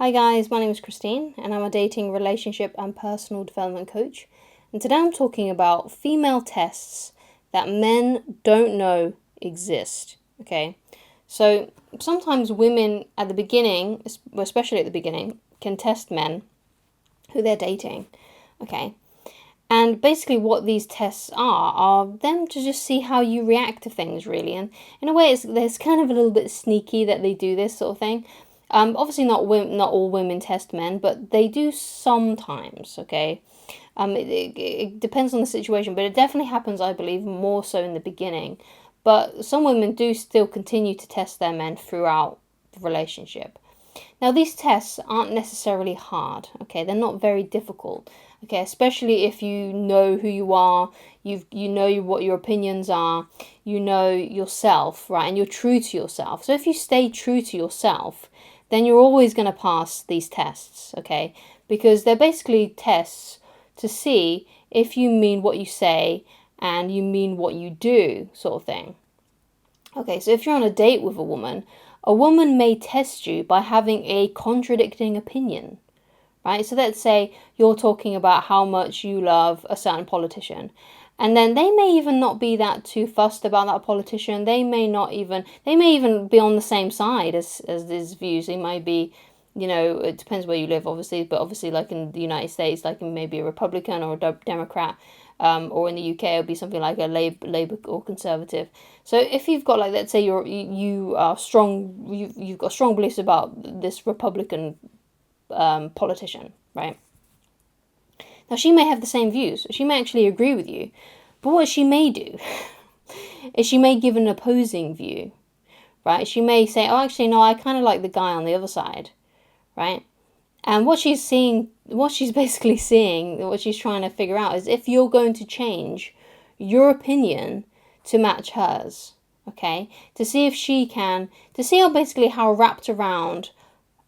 Hi guys, my name is Christine and I'm a dating, relationship and personal development coach. And today I'm talking about female tests that men don't know exist. Okay, so sometimes women at the beginning, especially at the beginning, can test men who they're dating. Okay, and basically what these tests are them to just see how you react to things, really. And in a way, there's kind of a little bit sneaky that they do this sort of thing. Obviously not all women test men, but they do sometimes, okay? It depends on the situation, but it definitely happens, I believe, more so in the beginning. But some women do still continue to test their men throughout the relationship. Now, these tests aren't necessarily hard, okay? They're not very difficult, okay? Especially if you know who you are, you know what your opinions are, you know yourself, right? And you're true to yourself. So if you stay true to yourself, then you're always going to pass these tests, okay? Because they're basically tests to see if you mean what you say and you mean what you do, sort of thing. Okay, so if you're on a date with a woman may test you by having a contradicting opinion, right? So let's say you're talking about how much you love a certain politician, and then they may even not be that too fussed about that politician. They may even be on the same side as these views. They might be, it depends where you live, obviously, but obviously, like in the United States, like maybe a Republican or a Democrat, or in the UK, it'll be something like a Labour or Conservative. So if you've got, like, let's say you are strong, you've got strong beliefs about this Republican politician, right? Now, she may have the same views. She may actually agree with you. But what she may do is she may give an opposing view, right? She may say, oh, actually, no, I kind of like the guy on the other side, right? And what she's basically seeing, what she's trying to figure out is if you're going to change your opinion to match hers, okay? To see how wrapped around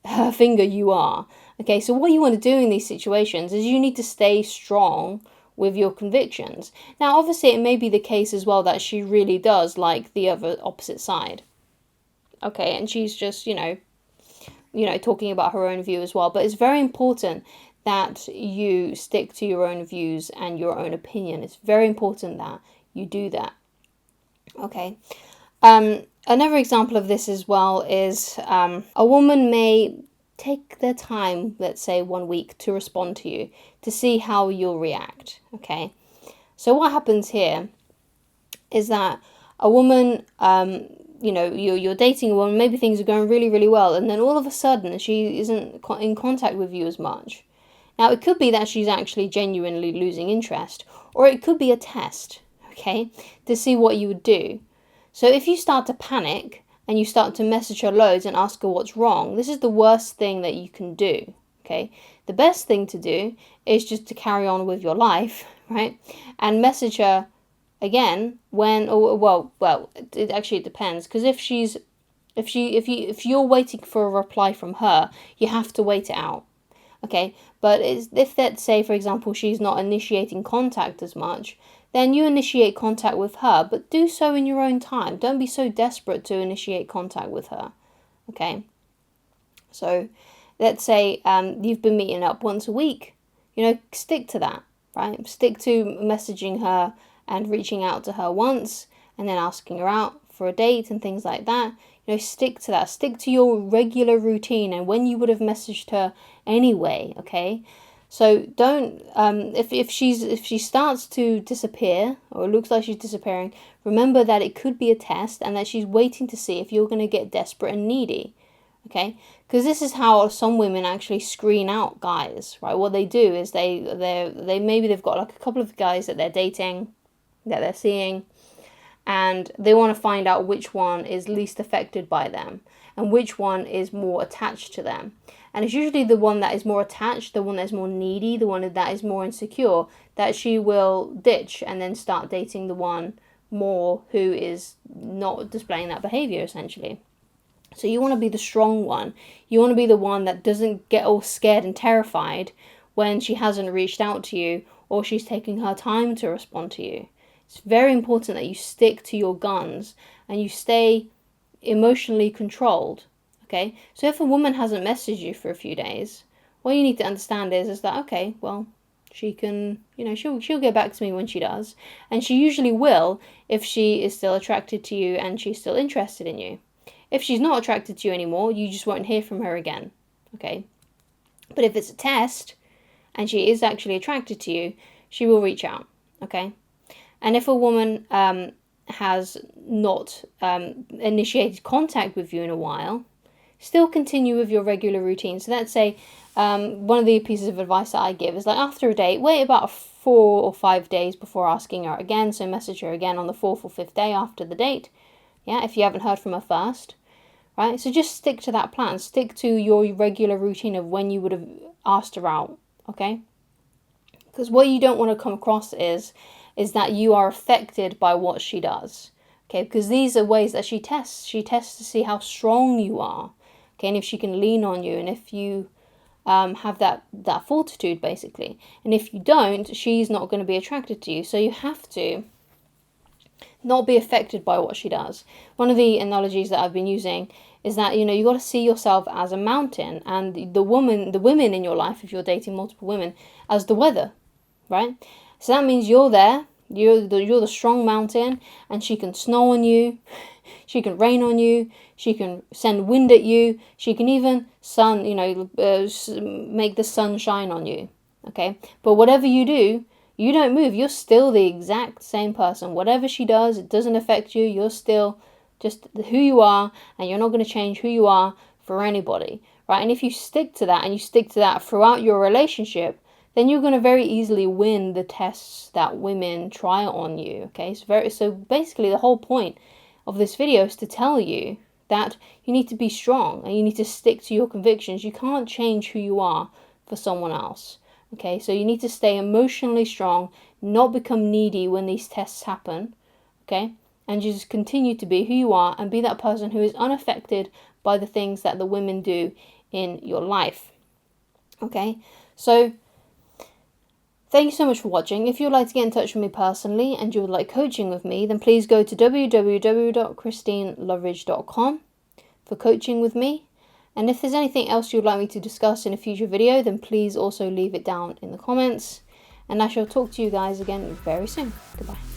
her finger you are. Okay, so what you want to do in these situations is you need to stay strong with your convictions. Now, obviously, it may be the case as well that she really does like the other opposite side. Okay, and she's just, talking about her own view as well. But it's very important that you stick to your own views and your own opinion. It's very important that you do that. Okay. Another example of this as well is a woman may take their time, let's say 1 week, to respond to you, to see how you'll react, okay? So what happens here is that a woman, you're dating a woman, maybe things are going really, really well, and then all of a sudden she isn't in contact with you as much. Now, it could be that she's actually genuinely losing interest, or it could be a test, okay, to see what you would do. So if you start to panic and you start to message her loads and ask her what's wrong, this is the worst thing that you can do, okay? The best thing to do is just to carry on with your life, right? And message her again when, it actually depends, because if you're waiting for a reply from her, you have to wait it out. Okay, but if, let's say, for example, she's not initiating contact as much, then you initiate contact with her, but do so in your own time. Don't be so desperate to initiate contact with her, okay? So let's say you've been meeting up once a week. Stick to that, right? Stick to messaging her and reaching out to her once and then asking her out for a date and things like that. Stick to that. Stick to your regular routine and when you would have messaged her anyway, okay? So don't, if she starts to disappear, or it looks like she's disappearing, remember that it could be a test and that she's waiting to see if you're going to get desperate and needy, okay? Because this is how some women actually screen out guys, right? What they do is maybe they've got like a couple of guys that they're dating, that they're seeing, and they want to find out which one is least affected by them and which one is more attached to them. And it's usually the one that is more attached, the one that's more needy, the one that is more insecure, that she will ditch and then start dating the one more who is not displaying that behavior, essentially. So you want to be the strong one. You want to be the one that doesn't get all scared and terrified when she hasn't reached out to you or she's taking her time to respond to you. It's very important that you stick to your guns and you stay emotionally controlled. Okay, so if a woman hasn't messaged you for a few days, what you need to understand is that, okay, well, she can, she'll get back to me when she does. And she usually will if she is still attracted to you and she's still interested in you. If she's not attracted to you anymore, you just won't hear from her again. Okay? But if it's a test and she is actually attracted to you, she will reach out. Okay? And if a woman has not initiated contact with you in a while, still continue with your regular routine. So let's say one of the pieces of advice that I give is, like, after a date, wait about 4 or 5 days before asking her again. So message her again on the 4th or 5th day after the date. Yeah, if you haven't heard from her first. Right? So just stick to that plan. Stick to your regular routine of when you would have asked her out. Okay? Because what you don't want to come across is that you are affected by what she does. Okay? Because these are ways that she tests. She tests to see how strong you are. Okay? And if she can lean on you, and if you have that fortitude, basically. And if you don't, she's not going to be attracted to you. So you have to not be affected by what she does. One of the analogies that I've been using is that, you got to see yourself as a mountain, and the women in your life, if you're dating multiple women, as the weather, right? So that means you're there, you're the strong mountain, and she can snow on you, she can rain on you, she can send wind at you, she can even make the sun shine on you, okay? But whatever you do, you don't move. You're still the exact same person. Whatever she does, it doesn't affect you. You're still just who you are, and you're not going to change who you are for anybody, right? And if you stick to that, and you stick to that throughout your relationship, then you're going to very easily win the tests that women try on you, okay? So basically the whole point of this video is to tell you that you need to be strong, and you need to stick to your convictions. You can't change who you are for someone else. Okay, so you need to stay emotionally strong, not become needy when these tests happen, okay? And just continue to be who you are, and be that person who is unaffected by the things that the women do in your life, okay? So thank you so much for watching. If you'd like to get in touch with me personally and you would like coaching with me, then please go to www.ChristineLoveridge.com for coaching with me. And if there's anything else you'd like me to discuss in a future video, then please also leave it down in the comments. And I shall talk to you guys again very soon. Goodbye.